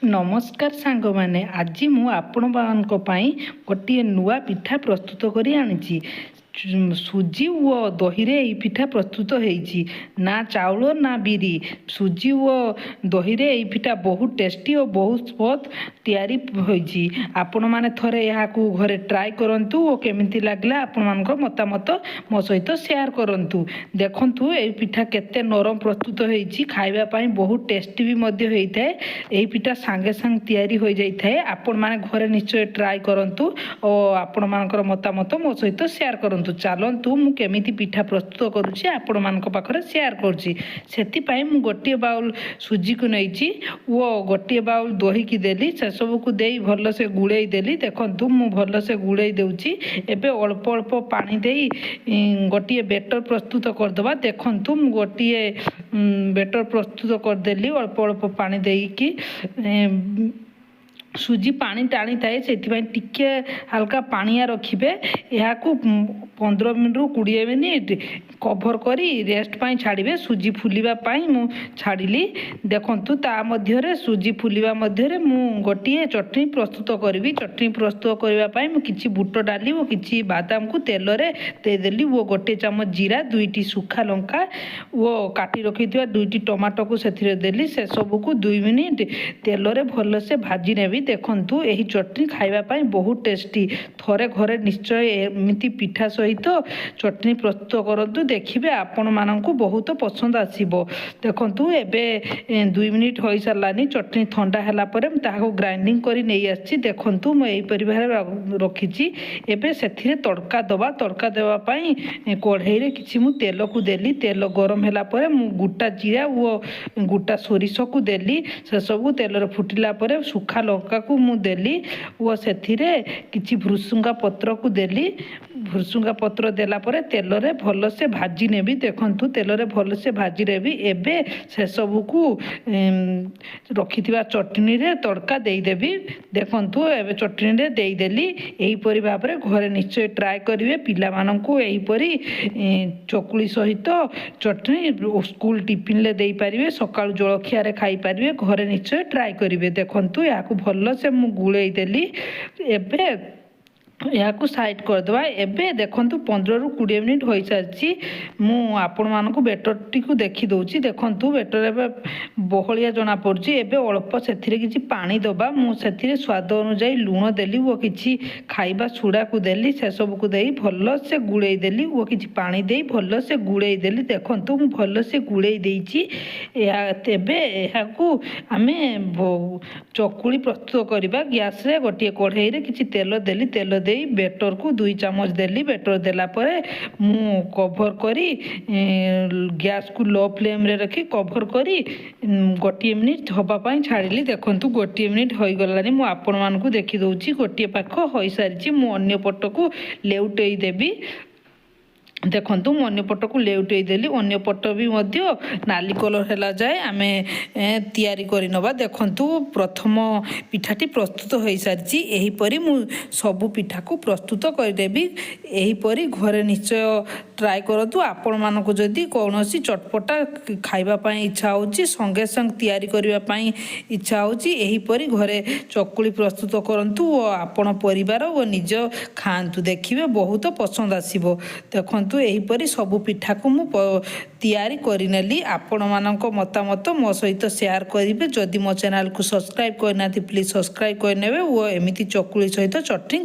नमस्कार सांग माने आज मु आपण मान गोटे नुआ पिठा प्रस्तुत करी आनी सुजी और दही रे यही पिठा प्रस्तुत होईची ना चाउल ना बिरी सुजी और दही रे यही पिठा बहुत टेस्टी और बहुत बहुत तैयारी होईची। आपण माने थरे यहाँ को घरे ट्राई करंतु और केमिति लागला आपण मानकर मतामत मो सहित शेयर करंतु। देखंतु एई पिठा केते नरम प्रस्तुत होईची खाइबा पई बहुत टेस्टी भी मध्य होईथाय। एई पिठा सांगे सांग तैयारी हो जाई थाए। आपण माने घरे निश्चय ट्राई करंतु और आपण मानकर मतामत मो सहित शेयर करंतु। चलतु मु केमिति पिठा प्रस्तुत करुछि आपण मानक पाखरे शेयर करुछि। सेति पई मु गोटे बाउल सुजी को नैछि वो गोटे बाउल दही की देली से सब को देई भल से गुड़े देली। देखंतु मु भल से गुड़े देउछि। एबे अल्प अल्प पानी देई गोटे बेटर प्रस्तुत कर दबा। देखंतु मु गोटे बेटर प्रस्तुत कर देली अल्प अल्प पानी देई कि सुजी पानी टाणी थाए से टिके हल्का पानिया रखिए। यहाँ 15 मिनट रु 20 मिनिट कभर करी रेस्ट पाई छाड़िबे सुजी फुलिबा पाई मु छाड़िली। देखंतु ता मध्यरे सुजी फुलिबा मध्यरे मु गोटे चटनी प्रस्तुत करी। चटनी प्रस्तुत करबा पाई मु किछि बुट डाली और किछि बादाम को तेल रे दे देली। वो गोटे चम्मच जीरा 2टी सुखा लंका वो काटी रखिथिबा 2टी टमाटो को सेथिरे देली। से सब को 2 मिनिट तेल रे भल से भाजी नेबी। देखंतु एही चटनी खाइबा पाई बहुत टेस्टी। थरे घरे निश्चय एमिति पिठा सहित चटनी प्रस्तुत करंतु। देखिबे आपण माननकु बहुत पसंद आसीबो। देखंतु एबे 2 मिनिट होई सरलानी। चटनी ठंडा हला परे म ताहाको ग्राइंडिंग करी नै आछि। देखंतु म एई परिवार रखिछि। एबे सेथिरे तड़का दबा। तड़का देबा पाई कढ़ाई रे किछि मु तेल को देली। तेल गरम हला परे मु गुटा जीरा वो गुटा सोरिष को देली। से सब तेल रे फुटिला परे सुखा लंका को मु देली वो सेथिरे किछि भृसुंगा पत्र को देली। भृसुंगा पत्र देला परे तेल रे भल से भाजी नेबी। देखंतु तेल रे भल से भाजी रेबी। एबे से सब को रखिथिबा चटनी रे तड़का देई देबी। देखंतु एबे चटनी रे देई देली। एही परि भाबरे घरे निश्चय ट्राई करिवे। पिला माननकु एही परि चकुली सहित चटनी स्कूल टिफिन ले देई परिवे। सकाळ जळखिया रे खाई परिवे। घरे निश्चय ट्राई करिवे। देखंतु याकु भल से मु गुळेई देली। एबे यहाँ साइड करदे। एबे देखंतु 15 रु 20 मिनिट हो सारी। मु आपण मानक बेटर टी देखी दउची। देखंतु बेटर एबे बहलिया जना पड़ची। एबे अल्प सेथिरे किछि पानी दबा। मु सेथिरे स्वाद अनुसार लूण देली वो किछि खाइबा सोडा को देली। से सब को देई भल से गुळेई देली। वो किछि पानी देई भल से गुळेई देली। देखंतु मु भल से गुळेई देइची। तेबे एहाकू आमे चकुली प्रस्तुत करिबा। गैस रे गोटे कढ़ाई रे किछि तेल देली। तेल दे बेटर को 2 चम्मच देली। बेटर देला परे मु कभर करी गैस को लो फ्लेम रे रखी कभर करी गोटे मिनिट हवा पाई छाड़िली। देखंतु गोटे मिनिट हो गलानी। मु आपण मानकु देखि दउची गोटे पाख होई सारिची। मु अन्य पट को लेउटेई देबी। देखंतु मु अन्य पट को लेउटेई देली। अन्य पट भी मध्य नाली कलर हैला जाए आमे तैयारी करि नबा। देखंतु प्रथम पिठाटी प्रस्तुत होई सारिची। एही परी मु सब पिठा को प्रस्तुत कर देबी। एही परी घरे निश्चय ट्राई करतु। आपण मानको जदी कोनोसी चटपटा खाइबा पई इच्छा होची संगे संग तैयारी करिबा पई इच्छा होची एही परी घरे चकुली प्रस्तुत करंतु ओ आपण परिवार ओ निज खांतु। देखिबे बहुत पसंद आसीबो। देखंतु एही परी सब पिठा को मु तैयारी करिनेली। आपण मानक मतामत मो सहित शेयर करिवे। जदि मो चैनल को सब्सक्राइब करनाथि प्लीज सब्सक्राइब करनेबे। वो एमिति चकुली सहित चटनी